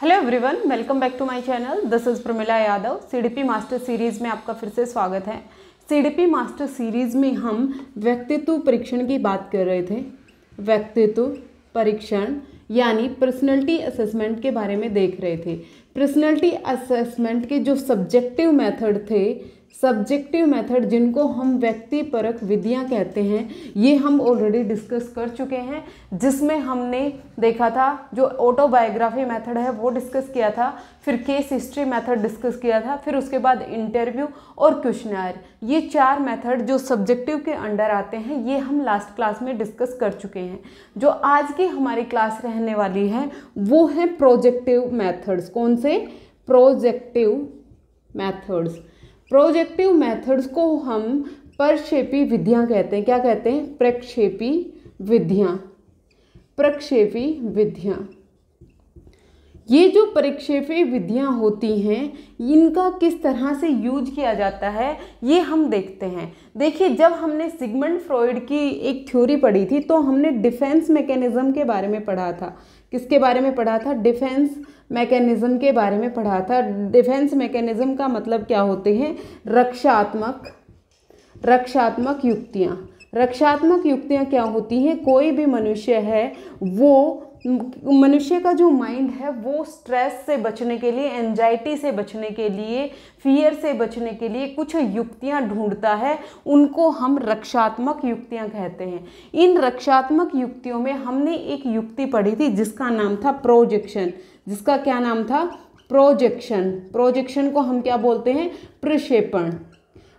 Hello everyone, welcome back to my channel. This is Pramila Yadav. CDP master series में आपका फिर से स्वागत है। सीडीपी मास्टर सीरीज़ में हम व्यक्तित्व परीक्षण की बात कर रहे थे। व्यक्तित्व परीक्षण यानी पर्सनैलिटी असेसमेंट के बारे में देख रहे थे। पर्सनैलिटी असेसमेंट के जो सब्जेक्टिव मेथड थे, सब्जेक्टिव मेथड जिनको हम व्यक्तिपरक विधियां कहते हैं, ये हम ऑलरेडी डिस्कस कर चुके हैं। जिसमें हमने देखा था जो ऑटोबायोग्राफी मेथड है वो डिस्कस किया था, फिर केस हिस्ट्री मेथड डिस्कस किया था, फिर उसके बाद इंटरव्यू और क्वेश्चनर। ये चार मेथड जो सब्जेक्टिव के अंडर आते हैं, ये हम लास्ट क्लास में डिस्कस कर चुके हैं। जो आज की हमारी क्लास रहने वाली है वो है प्रोजेक्टिव मेथड्स। कौन से? Projective methods. प्रोजेक्टिव मेथड्स को हम प्रक्षेपी विधियां कहते हैं। क्या कहते हैं? प्रक्षेपी विधियां। प्रक्षेपी विधियां, ये जो प्रक्षेपी विधियां होती हैं, इनका किस तरह से यूज किया जाता है ये हम देखते हैं। देखिए, जब हमने सिगमंड फ्रॉइड की एक थ्योरी पढ़ी थी तो हमने डिफेंस मैकेनिज्म के बारे में पढ़ा था। किसके बारे में पढ़ा था? डिफेंस मैकेनिज्म के बारे में पढ़ा था। डिफेंस मैकेनिज्म का मतलब क्या होते हैं? रक्षात्मक युक्तियाँ। रक्षात्मक युक्तियाँ क्या होती हैं? कोई भी मनुष्य है, वो मनुष्य का जो माइंड है वो स्ट्रेस से बचने के लिए, एंजाइटी से बचने के लिए, फियर से बचने के लिए कुछ युक्तियां ढूंढता है, उनको हम रक्षात्मक युक्तियां कहते हैं। इन रक्षात्मक युक्तियों में हमने एक युक्ति पढ़ी थी जिसका नाम था प्रोजेक्शन। जिसका क्या नाम था? प्रोजेक्शन। प्रोजेक्शन को हम क्या बोलते हैं? प्रक्षेपण।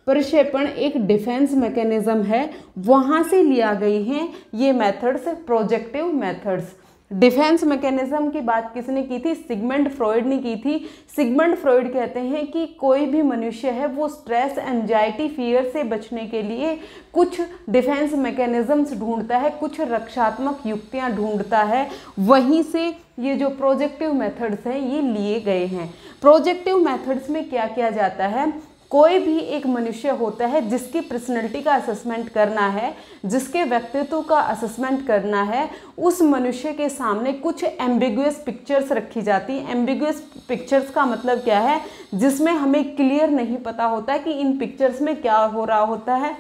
प्रक्षेपण एक डिफेंस मैकेनिज्म है, वहाँ से लिया गई हैं ये methods, projective methods. Defence mechanism की बात किसने की थी? सिगमंड फ्रॉइड ने की थी। सिगमंड फ्रॉइड कहते हैं कि कोई भी मनुष्य है वो स्ट्रेस, एंजाइटी, फियर से बचने के लिए कुछ डिफेंस मैकेनिज्म्स ढूंढता है, कुछ रक्षात्मक युक्तियां ढूंढता है। वहीं से ये जो प्रोजेक्टिव मेथड्स हैं ये लिए गए हैं। प्रोजेक्टिव मेथड्स में क्या किया जाता है? कोई भी एक मनुष्य होता है जिसकी पर्सनैलिटी का असेसमेंट करना है, जिसके व्यक्तित्व का असेसमेंट करना है, उस मनुष्य के सामने कुछ एम्बिगुअस पिक्चर्स रखी जाती हैं। एम्बिगुअस पिक्चर्स का मतलब क्या है? जिसमें हमें क्लियर नहीं पता होता कि इन पिक्चर्स में क्या हो रहा होता है।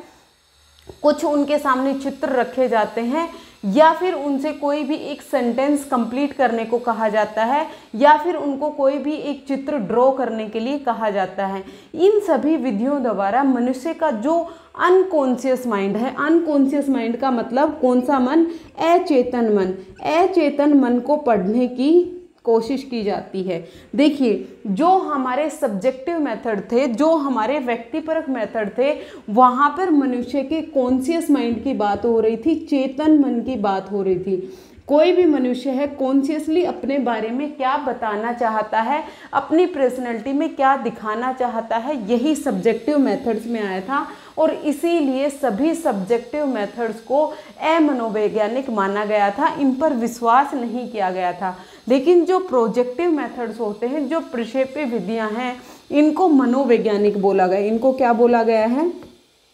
कुछ उनके सामने चित्र रखे जाते हैं, या फिर उनसे कोई भी एक सेंटेंस कंप्लीट करने को कहा जाता है, या फिर उनको कोई भी एक चित्र ड्रॉ करने के लिए कहा जाता है। इन सभी विधियों द्वारा मनुष्य का जो अनकॉन्शियस माइंड है, अनकॉन्शियस माइंड का मतलब कौन सा मन? अचेतन मन। अचेतन मन को पढ़ने की कोशिश की जाती है। देखिए, जो हमारे सब्जेक्टिव मेथड थे, जो हमारे व्यक्तिपरक मेथड थे, वहाँ पर मनुष्य के कॉन्शियस माइंड की बात हो रही थी, चेतन मन की बात हो रही थी। कोई भी मनुष्य है कॉन्शियसली अपने बारे में क्या बताना चाहता है, अपनी पर्सनैलिटी में क्या दिखाना चाहता है, यही सब्जेक्टिव मेथड्स में आया था। और इसीलिए सभी सब्जेक्टिव मेथड्स को अमनोवैज्ञानिक माना गया था, इन पर विश्वास नहीं किया गया था। लेकिन जो प्रोजेक्टिव मेथड्स होते हैं, जो प्रक्षेपी विधियां हैं, इनको मनोवैज्ञानिक बोला गया। इनको क्या बोला गया है?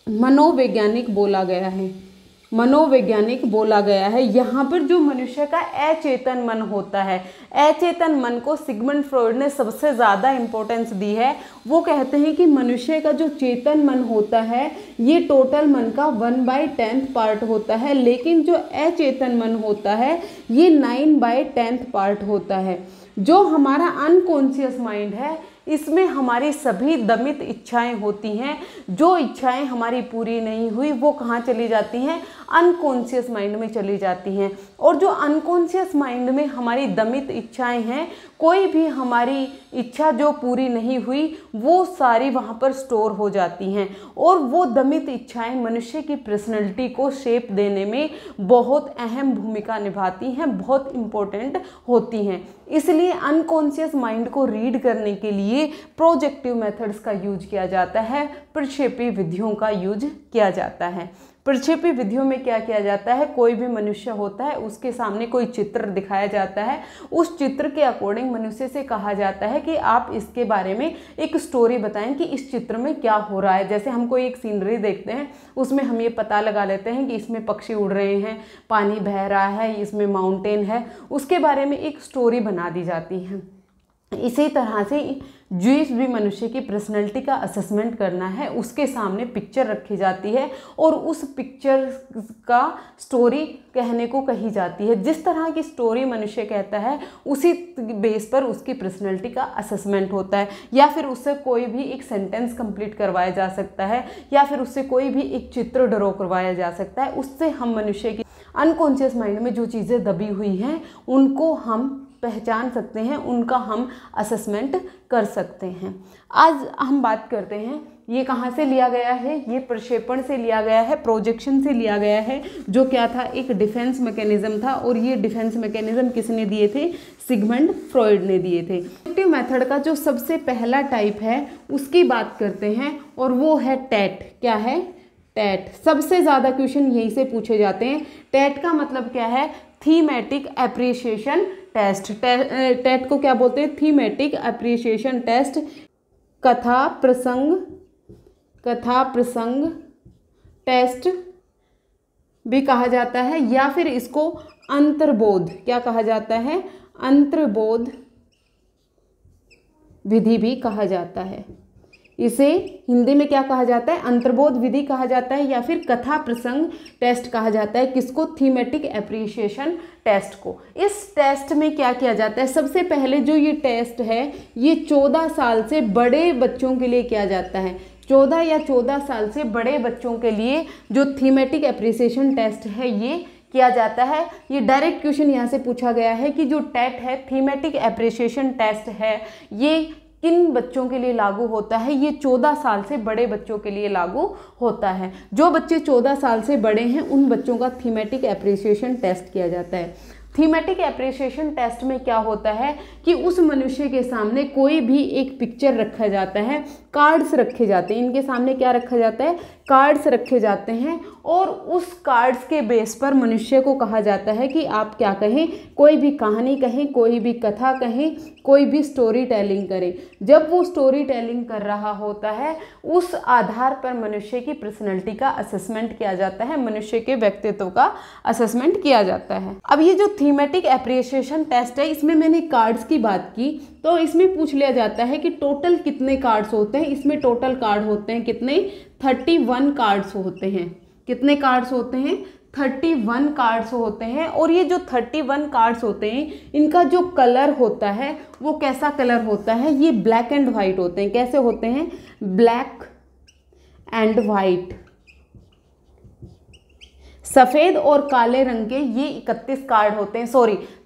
मनोवैज्ञानिक बोला गया है। मनोवैज्ञानिक बोला गया है। यहाँ पर जो मनुष्य का अचेतन मन होता है, अचेतन मन को सिगमंड फ्रॉइड ने सबसे ज़्यादा इम्पोर्टेंस दी है। वो कहते हैं कि मनुष्य का जो चेतन मन होता है ये टोटल मन का 1/10 पार्ट होता है, लेकिन जो अचेतन मन होता है ये 9/10 पार्ट होता है। जो हमारा अनकॉन्शियस माइंड है, इसमें हमारी सभी दमित इच्छाएं होती हैं। जो इच्छाएं हमारी पूरी नहीं हुई वो कहाँ चली जाती हैं? अनकॉन्शियस माइंड में चली जाती हैं। और जो अनकॉन्शियस माइंड में हमारी दमित इच्छाएं हैं, कोई भी हमारी इच्छा जो पूरी नहीं हुई वो सारी वहाँ पर स्टोर हो जाती हैं। और वो दमित इच्छाएं मनुष्य की पर्सनैलिटी को शेप देने में बहुत अहम भूमिका निभाती हैं, बहुत इम्पोर्टेंट होती हैं। इसलिए अनकॉन्शियस माइंड को रीड करने के लिए प्रोजेक्टिव मेथड्स का यूज किया जाता है, प्रक्षेपी विधियों का यूज किया जाता है। प्रक्षेपी विधियों में क्या किया जाता है? कोई भी मनुष्य होता है, उसके सामने कोई चित्र दिखाया जाता है। उस चित्र के अकॉर्डिंग मनुष्य से कहा जाता है कि आप इसके बारे में एक स्टोरी बताएं कि इस चित्र में क्या हो रहा है। जैसे हम कोई एक सीनरी देखते हैं, उसमें हम ये पता लगा लेते हैं कि इसमें पक्षी उड़ रहे हैं, पानी बह रहा है, इसमें माउंटेन है, उसके बारे में एक स्टोरी बना दी जाती है। इसी तरह से जिस भी मनुष्य की पर्सनैलिटी का असेसमेंट करना है उसके सामने पिक्चर रखी जाती है और उस पिक्चर का स्टोरी कहने को कही जाती है। जिस तरह की स्टोरी मनुष्य कहता है उसी बेस पर उसकी पर्सनैलिटी का असेसमेंट होता है, या फिर उससे कोई भी एक सेंटेंस कंप्लीट करवाया जा सकता है, या फिर उससे कोई भी एक चित्र ड्रॉ करवाया जा सकता है। उससे हम मनुष्य की अनकॉन्शियस माइंड में जो चीज़ें दबी हुई हैं उनको हम पहचान सकते हैं, उनका हम असेसमेंट कर सकते हैं। आज हम बात करते हैं ये कहाँ से लिया गया है, ये प्रक्षेपण से लिया गया है, प्रोजेक्शन से लिया गया है, जो क्या था, एक डिफेंस मैकेनिज्म था। और ये डिफेंस मैकेनिज्म किसने दिए थे, सिगमंड फ्रॉइड ने दिए थे। डिडक्टिव मेथड का जो सबसे पहला टाइप है उसकी बात करते हैं और वो है टैट। क्या है, टैट। सबसे ज़्यादा क्वेश्चन यहीं से पूछे जाते हैं। टैट का मतलब क्या है, थीमेटिक एप्रिसिएशन टेस्ट। टैट को क्या बोलते हैं, थीमेटिक एप्रिसिएशन टेस्ट। कथा प्रसंग टेस्ट भी कहा जाता है, या फिर इसको अंतर्बोध, क्या कहा जाता है, अंतर्बोध विधि भी कहा जाता है। इसे हिंदी में क्या कहा जाता है, अंतर्बोध विधि कहा जाता है, या फिर कथा प्रसंग टेस्ट कहा जाता है। किसको, थीमेटिक एप्रिसिएशन टेस्ट को। इस टेस्ट में क्या किया जाता है, सबसे पहले जो ये टेस्ट है ये 14 साल से बड़े बच्चों के लिए किया जाता है। 14 साल से बड़े बच्चों के लिए जो थीमेटिक एप्रिसिएशन टेस्ट है ये किया जाता है। ये डायरेक्ट क्वेश्चन यहाँ से पूछा गया है कि जो टेट है, थीमेटिक एप्रिसिएशन टेस्ट है, ये किन बच्चों के लिए लागू होता है। ये 14 साल से बड़े बच्चों के लिए लागू होता है। जो बच्चे 14 साल से बड़े हैं उन बच्चों का थीमेटिक एप्रिसिएशन टेस्ट किया जाता है। थीमेटिक एप्रिसिएशन टेस्ट में क्या होता है कि उस मनुष्य के सामने कोई भी एक पिक्चर रखा जाता है, कार्ड्स रखे जाते हैं। इनके सामने क्या रखा जाता है, कार्ड्स रखे जाते हैं, और उस कार्ड्स के बेस पर मनुष्य को कहा जाता है कि आप क्या कहें, कोई भी कहानी कहें, कोई भी कथा कहें, कोई भी स्टोरी टेलिंग करें। जब वो स्टोरी टेलिंग कर रहा होता है उस आधार पर मनुष्य की पर्सनैलिटी का असेसमेंट किया जाता है, मनुष्य के व्यक्तित्व का असेसमेंट किया जाता है। अब ये जो थीमेटिक एप्रिसिएशन टेस्ट है इसमें मैंने कार्ड्स की बात की, तो इसमें पूछ लिया जाता है कि टोटल कितने कार्ड्स होते हैं। इसमें टोटल कार्ड होते हैं कितने, 31 कार्ड्स होते हैं। कितने कार्ड्स होते हैं, 31 कार्ड्स होते हैं। और ये जो 31 कार्ड्स होते हैं इनका जो कलर होता है वो कैसा कलर होता है, ये ब्लैक एंड वाइट होते हैं। कैसे होते हैं, ब्लैक एंड वाइट। सफ़ेद और काले रंग के ये 31 कार्ड होते हैं,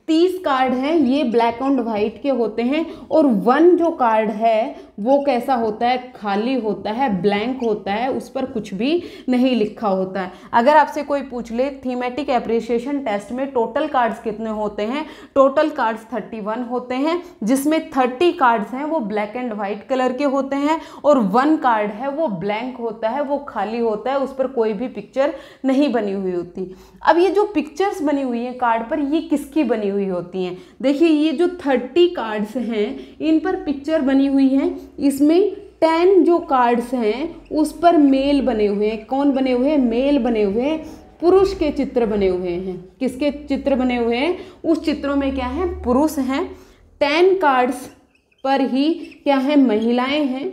30 कार्ड हैं, ये ब्लैक एंड वाइट के होते हैं। और 1 जो कार्ड है वो कैसा होता है, खाली होता है, ब्लैंक होता है, उस पर कुछ भी नहीं लिखा होता है। अगर आपसे कोई पूछ ले थीमेटिक एप्रिसिएशन टेस्ट में टोटल कार्ड्स कितने होते हैं, टोटल कार्ड्स 31 होते हैं, जिसमें 30 कार्ड्स हैं वो ब्लैक एंड वाइट कलर के होते हैं, और 1 कार्ड है वो ब्लैंक होता है, वो खाली होता है, उस पर कोई भी पिक्चर नहीं बनी हुई होती। अब ये जो पिक्चर्स बनी हुई हैं कार्ड पर, ये किसकी बनी हुई होती हैं, देखिए ये जो 30 कार्ड्स हैं इन पर पिक्चर बनी हुई हैं। इसमें 10 जो कार्ड्स हैं उस पर मेल बने हुए हैं। कौन बने हुए हैं, मेल बने हुए हैं, पुरुष के चित्र बने हुए हैं। किसके चित्र बने हुए हैं, उस चित्रों में क्या है, पुरुष हैं। 10 कार्ड्स पर ही क्या है, महिलाएं हैं।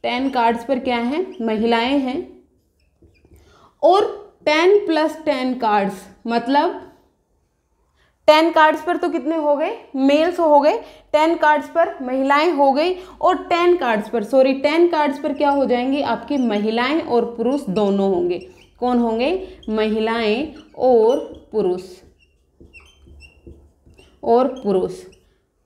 10 कार्ड्स पर क्या है, महिलाएं हैं। और 10 + 10 कार्ड्स मतलब 10 कार्ड्स पर तो कितने हो गए, मेल्स हो गए, 10 कार्ड्स पर महिलाएं हो गई, और 10 कार्ड्स पर क्या हो जाएंगे, आपकी महिलाएं और पुरुष दोनों होंगे। कौन होंगे, महिलाएं और पुरुष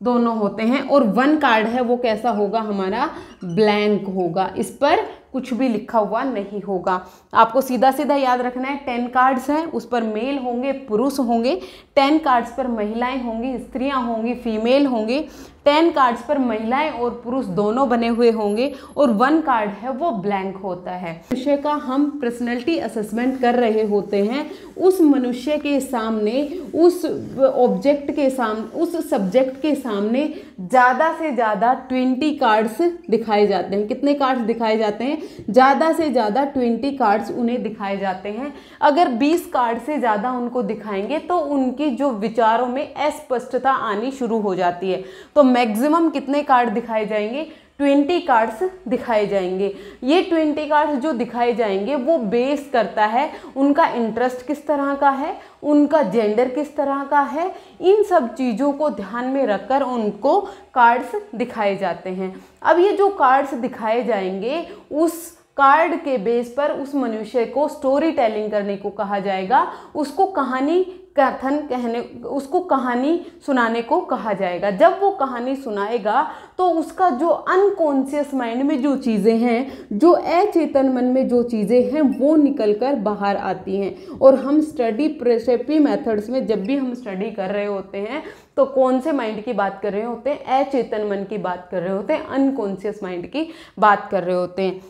दोनों होते हैं। और 1 कार्ड है वो कैसा होगा, हमारा ब्लैंक होगा, इस पर कुछ भी लिखा हुआ नहीं होगा। आपको सीधा सीधा याद रखना है, 10 कार्ड्स हैं उस पर मेल होंगे, पुरुष होंगे। 10 कार्ड्स पर महिलाएं होंगी, स्त्रियां होंगी, फीमेल होंगे। 10 कार्ड्स पर महिलाएं और पुरुष दोनों बने हुए होंगे, और 1 कार्ड है वो ब्लैंक होता है। मनुष्य का हम पर्सनैलिटी असेसमेंट कर रहे होते हैं, उस मनुष्य के सामने, उस ऑब्जेक्ट के सामने, उस सब्जेक्ट के सामने ज़्यादा से ज़्यादा 20 कार्ड्स दिखाए जाते हैं। कितने कार्ड्स दिखाए जाते हैं, में ज़्यादा से ज़्यादा 20 कार्ड्स उन्हें दिखाए जाते हैं। अगर 20 कार्ड से ज़्यादा उनको दिखाएंगे तो उनकी जो विचारों में अस्पष्टता आनी शुरू हो जाती है। तो मैक्सिमम कितने कार्ड दिखाए जाएंगे? 20 कार्ड्स दिखाए जाएंगे। ये 20 कार्ड्स जो दिखाए जाएंगे वो बेस करता है उनका इंटरेस्ट किस तरह का है, उनका जेंडर किस तरह का है, इन सब चीज़ों को ध्यान में रखकर उनको कार्ड्स दिखाए जाते हैं। अब ये जो कार्ड्स दिखाए जाएंगे उस कार्ड के बेस पर उस मनुष्य को स्टोरी टेलिंग करने को कहा जाएगा, उसको कहानी कथन कहने, उसको कहानी सुनाने को कहा जाएगा। जब वो कहानी सुनाएगा तो उसका जो अनकॉन्शियस माइंड में जो चीज़ें हैं, जो अचेतन मन में जो चीज़ें हैं वो निकल कर बाहर आती हैं। और हम स्टडी प्रेसेपी मेथड्स में जब भी हम स्टडी कर रहे होते हैं तो कौन से माइंड की बात कर रहे होते हैं? अचेतन मन की बात कर रहे होते हैं, अनकॉन्शियस माइंड की बात कर रहे होते हैं।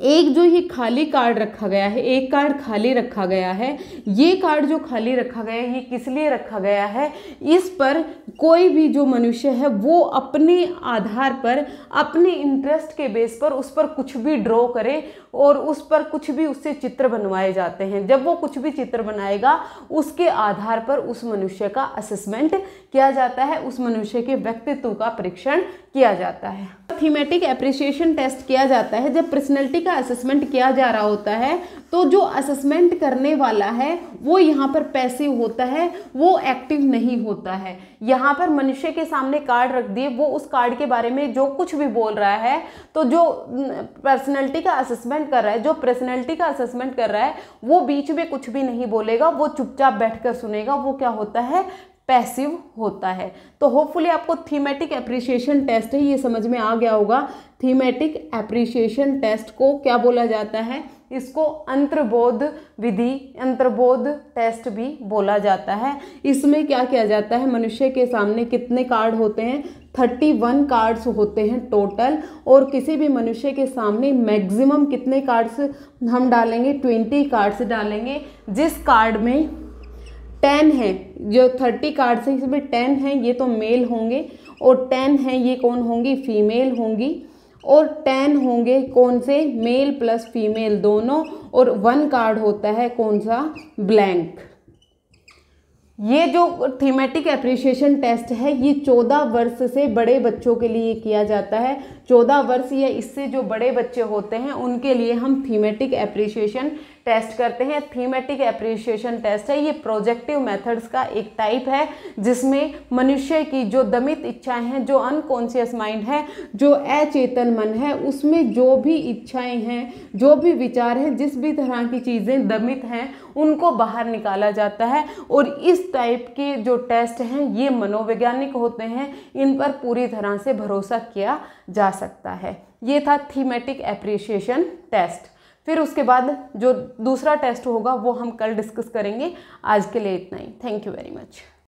एक जो ये खाली कार्ड रखा गया है, एक कार्ड खाली रखा गया है, ये कार्ड जो खाली रखा गया है ये किस लिए रखा गया है? इस पर कोई भी जो मनुष्य है वो अपने आधार पर, अपने इंटरेस्ट के बेस पर उस पर कुछ भी ड्रॉ करे और उस पर कुछ भी उससे चित्र बनवाए जाते हैं। जब वो कुछ भी चित्र बनाएगा उसके आधार पर उस मनुष्य का असेसमेंट किया जाता है, उस मनुष्य के व्यक्तित्व का परीक्षण किया जाता है। थीमेटिक एप्रिसिएशन टेस्ट किया जाता है जब पर्सनैलिटी का असेसमेंट किया जा रहा होता है। तो जो असेसमेंट करने वाला है वो यहाँ पर पैसिव होता है, वो एक्टिव नहीं होता है। यहाँ पर मनुष्य के सामने कार्ड रख दिए, वो उस कार्ड के बारे में जो कुछ भी बोल रहा है, तो जो पर्सनैलिटी का असेसमेंट कर रहा है, जो पर्सनैलिटी का असेसमेंट कर रहा है वो बीच में कुछ भी नहीं बोलेगा, वो चुपचाप बैठकर सुनेगा। वो क्या होता है? पैसिव होता है। तो होपफुली आपको थीमेटिक एप्रिसिएशन टेस्ट है ये समझ में आ गया होगा। थीमेटिक एप्रिसिएशन टेस्ट को क्या बोला जाता है? इसको अंतर्बोध विधि, अंतर्बोध टेस्ट भी बोला जाता है। इसमें क्या किया जाता है? मनुष्य के सामने कितने कार्ड होते हैं? 31 कार्ड्स होते हैं टोटल। और किसी भी मनुष्य के सामने मैक्सिमम कितने कार्ड्स हम डालेंगे? 20 कार्ड्स डालेंगे। जिस कार्ड में 10 है, जो 30 कार्ड्स हैं इसमें 10 हैं ये तो मेल होंगे और 10 हैं ये कौन होंगी? फीमेल होंगी। और 10 होंगे कौन से? मेल प्लस फीमेल दोनों। और 1 कार्ड होता है कौन सा? ब्लैंक। ये जो थीमेटिक एप्रिसिएशन टेस्ट है ये 14 वर्ष से बड़े बच्चों के लिए किया जाता है। 14 वर्ष या इससे जो बड़े बच्चे होते हैं उनके लिए हम थीमेटिक एप्रिसिएशन टेस्ट करते हैं। थीमेटिक एप्रिसिएशन टेस्ट है ये प्रोजेक्टिव मेथड्स का एक टाइप है जिसमें मनुष्य की जो दमित इच्छाएं हैं, जो अनकॉन्शियस माइंड है, जो अचेतन मन है, उसमें जो भी इच्छाएं हैं, जो भी विचार हैं, जिस भी तरह की चीज़ें दमित हैं उनको बाहर निकाला जाता है। और इस टाइप के जो टेस्ट हैं ये मनोवैज्ञानिक होते हैं, इन पर पूरी तरह से भरोसा किया जा सकता है। ये था थीमेटिक एप्रिसिएशन टेस्ट। फिर उसके बाद जो दूसरा टेस्ट होगा वो हम कल डिस्कस करेंगे। आज के लिए इतना ही। Thank you very much.